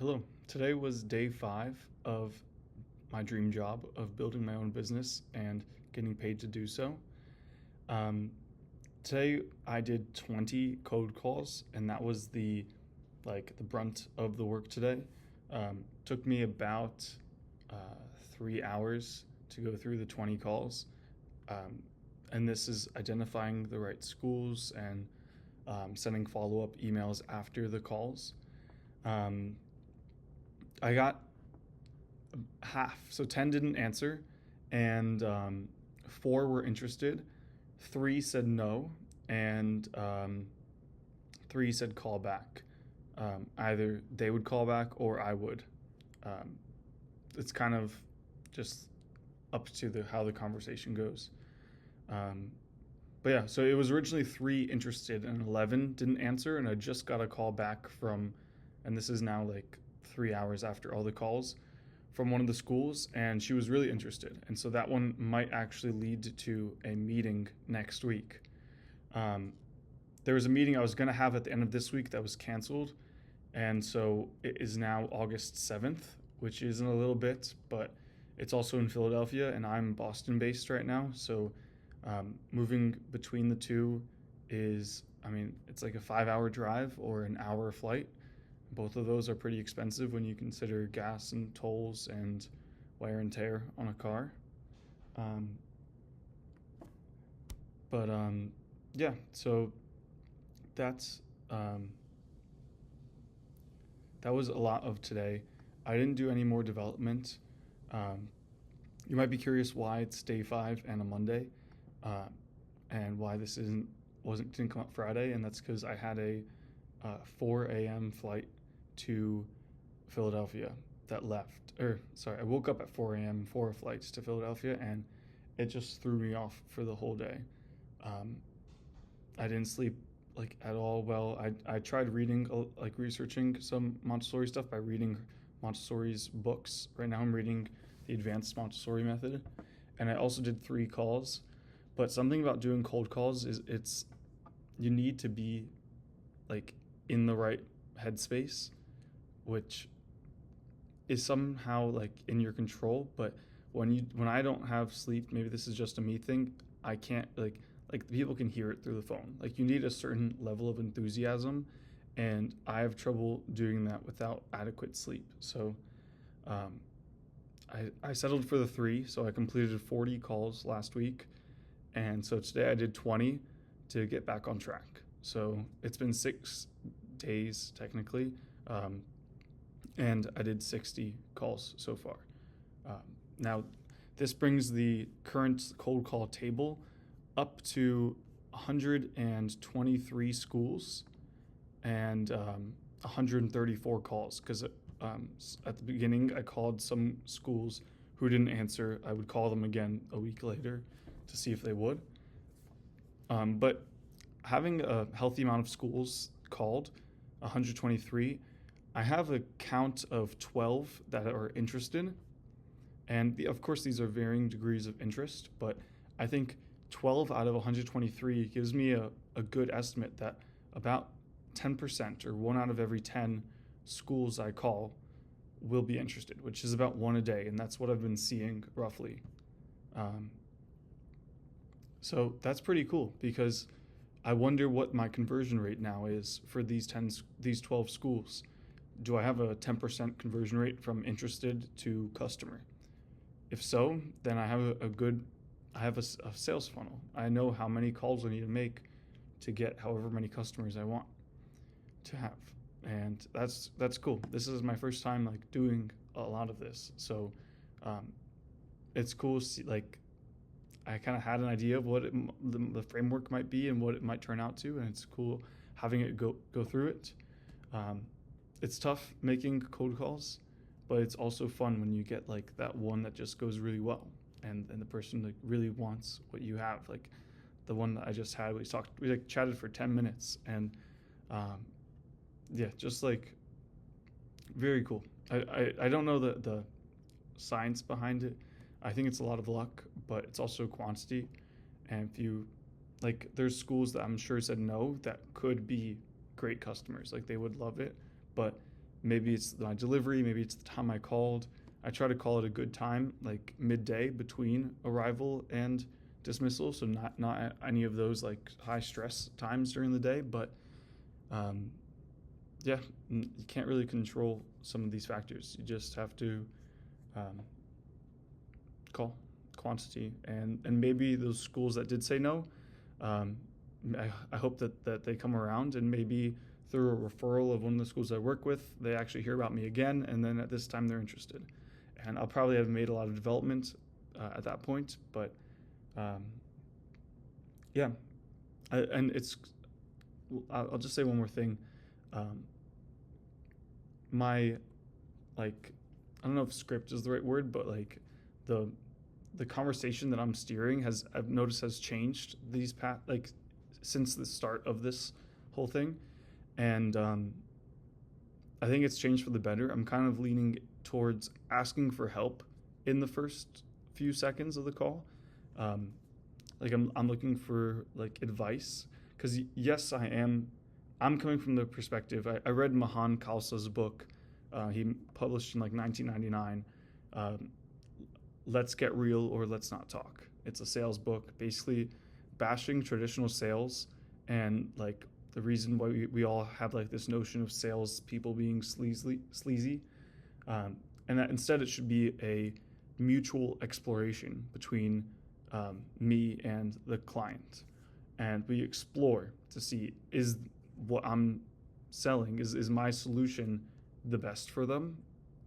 Hello. Today was day 5 of my dream job of building my own business and getting paid to do so. Um, Today I did 20 code calls, and that was the brunt of the work today. Took me about 3 hours to go through the 20 calls, um, and this is identifying the right schools and sending follow up emails after the calls. Um, I got half. So 10 didn't answer, and four were interested. Three said no, and three said call back. Either they would call back or I would. Um, it's kind of just up to how the conversation goes. Um, but yeah, so it was originally three interested and 11 didn't answer, and I just got a call back and this is now like 3 hours after all the calls, from one of the schools, and she was really interested. And so that one might actually lead to a meeting next week. Um, there was a meeting I was going to have at the end of this week that was canceled. And so it is now August 7th, which isn't a little bit, but it's also in Philadelphia, and I'm Boston based right now. So moving between the two it's like a 5 hour drive or an hour flight. Both of those are pretty expensive when you consider gas and tolls and wear and tear on a car. Um, but yeah, so that's that was a lot of today. I didn't do any more development. Um, you might be curious why it's day 5 and a Monday, uh, and why this didn't come up Friday, and that's because I had a 4 a.m. flight to Philadelphia that left. Or sorry, I woke up at 4 a.m. for flights to Philadelphia, and it just threw me off for the whole day. Um, I didn't sleep like at all well. I tried reading like researching some Montessori stuff by reading Montessori's books. Right now I'm reading the Advanced Montessori Method, and I also did 3 calls. But something about doing cold calls is you need to be like in the right headspace, which is somehow like in your control. But when I don't have sleep, maybe this is just a me thing. I can't like people can hear it through the phone. Like you need a certain level of enthusiasm, and I have trouble doing that without adequate sleep. So um, I settled for the 3, so I completed 40 calls last week, and so today I did 20 to get back on track. So it's been 6 days technically, um, and I did 60 calls so far. Um, Now, this brings the current cold call table up to 123 schools and 134 calls, because at the beginning I called some schools who didn't answer. I would call them again a week later to see if they would. But having a healthy amount of schools called, 123, I have a count of 12 that are interested. And of course, these are varying degrees of interest, but I think 12 out of 123 gives me a good estimate that about 10%, or 1 out of every 10 schools I call, will be interested, which is about one a day. And that's what I've been seeing roughly. Um, so that's pretty cool, because I wonder what my conversion rate now is for these 12 schools. Do I have a 10% conversion rate from interested to customer? If so, then I have a sales funnel. I know how many calls I need to make to get however many customers I want to have. And that's cool. This is my first time like doing a lot of this. So um, it's cool to see, like, I kind of had an idea of what the framework might be and what it might turn out to, and it's cool having it go through it. Um, it's tough making cold calls, but it's also fun when you get like that one that just goes really well, and the person like really wants what you have. Like the one that I just had, we like chatted for 10 minutes, and um, yeah, just like very cool. I don't know the science behind it. I think it's a lot of luck, but it's also quantity. And if you like, there's schools that I'm sure said no that could be great customers, like they would love it, but Maybe it's my delivery, maybe it's the time I called. I try to call it a good time, like midday between arrival and dismissal, so not any of those like high stress times during the day. But um, yeah, you can't really control some of these factors. You just have to um, call quantity, and maybe those schools that did say no, um, I hope that they come around, and maybe through a referral of one of the schools I work with, they actually hear about me again, and then at this time they're interested. And I'll probably have made a lot of development at that point, but um, yeah, and it's. I'll just say one more thing. Um, my like, I don't know if script is the right word, but like the the conversation that I'm steering I've noticed has changed since the start of this whole thing, and I think it's changed for the better. I'm kind of leaning towards asking for help in the first few seconds of the call. Um, I'm looking for like advice, because yes, I'm coming from the perspective. I read Mahan Khalsa's book. He published in like 1999. Let's Get Real or Let's Not Talk. It's a sales book, basically bashing traditional sales, and like the reason why we all have like this notion of sales people being sleazy, and that instead it should be a mutual exploration between me and the client, and we explore to see, is what I'm selling, is my solution the best for them?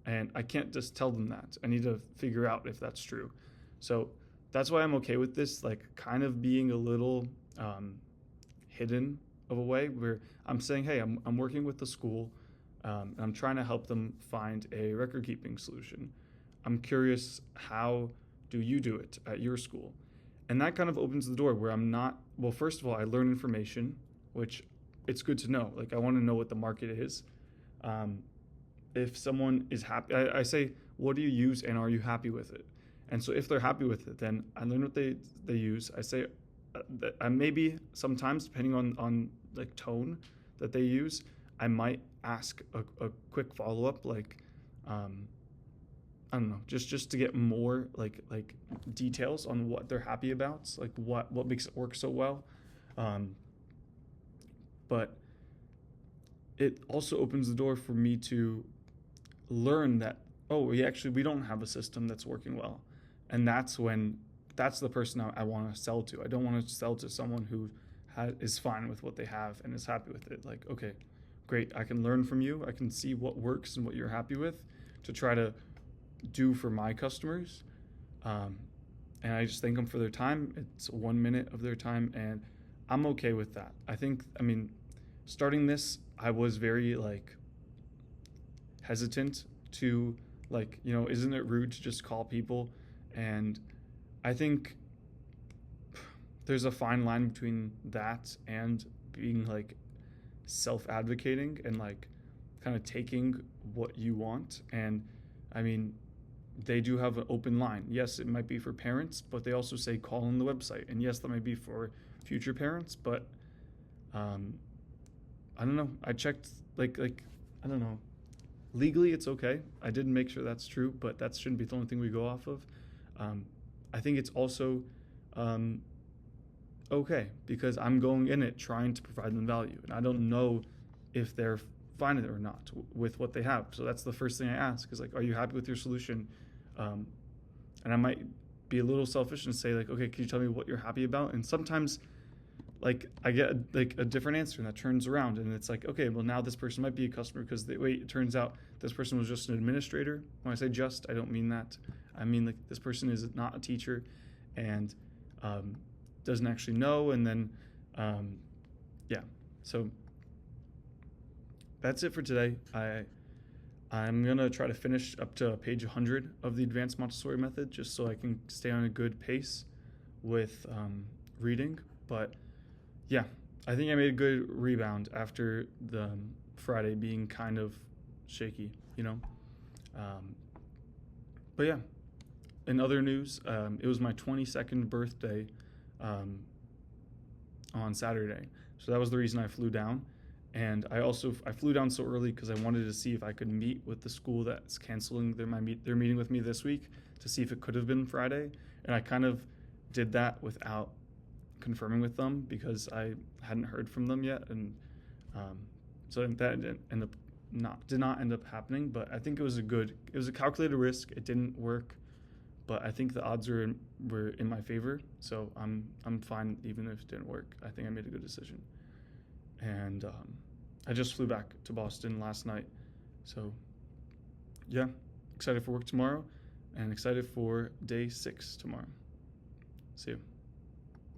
And I can't just tell them that. I need to figure out if that's true. So that's why I'm okay with this, like kind of being a little hidden of a way, where I'm saying, hey, I'm working with the school, and I'm trying to help them find a record keeping solution. I'm curious, how do you do it at your school? And that kind of opens the door where I'm not, well, first of all, I learn information, which it's good to know. Like, I want to know what the market is. If someone is happy, I say, what do you use and are you happy with it? And so if they're happy with it, then I learn what they use. I say, I maybe sometimes, depending on like tone that they use, I might ask a quick follow-up, like, I don't know, just to get more like details on what they're happy about, like what makes it work so well. But it also opens the door for me to learn that, oh, we don't have a system that's working well. And that's the person I want to sell to. I don't want to sell to someone who is fine with what they have and is happy with it. Like, okay, great, I can learn from you. I can see what works and what you're happy with to try to do for my customers. And I just thank them for their time. It's 1 minute of their time, and I'm okay with that. Starting this, I was very like hesitant to, like, isn't it rude to just call people? And I think there's a fine line between that and being like self-advocating and like kind of taking what you want. And they do have an open line. Yes, it might be for parents, but they also say call on the website. And yes, that might be for future parents, but I don't know. I checked like I don't know. Legally, it's okay. I didn't make sure that's true, but that shouldn't be the only thing we go off of. I think it's also okay, because I'm going in it trying to provide them value, and I don't know if they're fine with it or not with what they have. So that's the first thing I ask is like, are you happy with your solution? And I might be a little selfish and say like, okay, can you tell me what you're happy about? And sometimes like I get a different answer, and that turns around and it's like, okay, well, now this person might be a customer because it turns out this person was just an administrator. When I say just, I don't mean that. I mean like this person is not a teacher and doesn't actually know. And then yeah, so that's it for today. I'm gonna try to finish up to page 100 of the Advanced Montessori Method, just so I can stay on a good pace with reading. But yeah, I think I made a good rebound after the Friday being kind of shaky, But yeah, in other news, it was my 22nd birthday on Saturday. So that was the reason I flew down. And I flew down so early because I wanted to see if I could meet with the school that's canceling their meeting with me this week to see if it could have been Friday. And I kind of did that without confirming with them because I hadn't heard from them yet, and so that did not end up happening. But I think it was a calculated risk. It didn't work, but I think the odds were in my favor, so I'm fine even if it didn't work. I think I made a good decision, and I just flew back to Boston last night, so yeah, excited for work tomorrow, and excited for day 6 tomorrow. See you.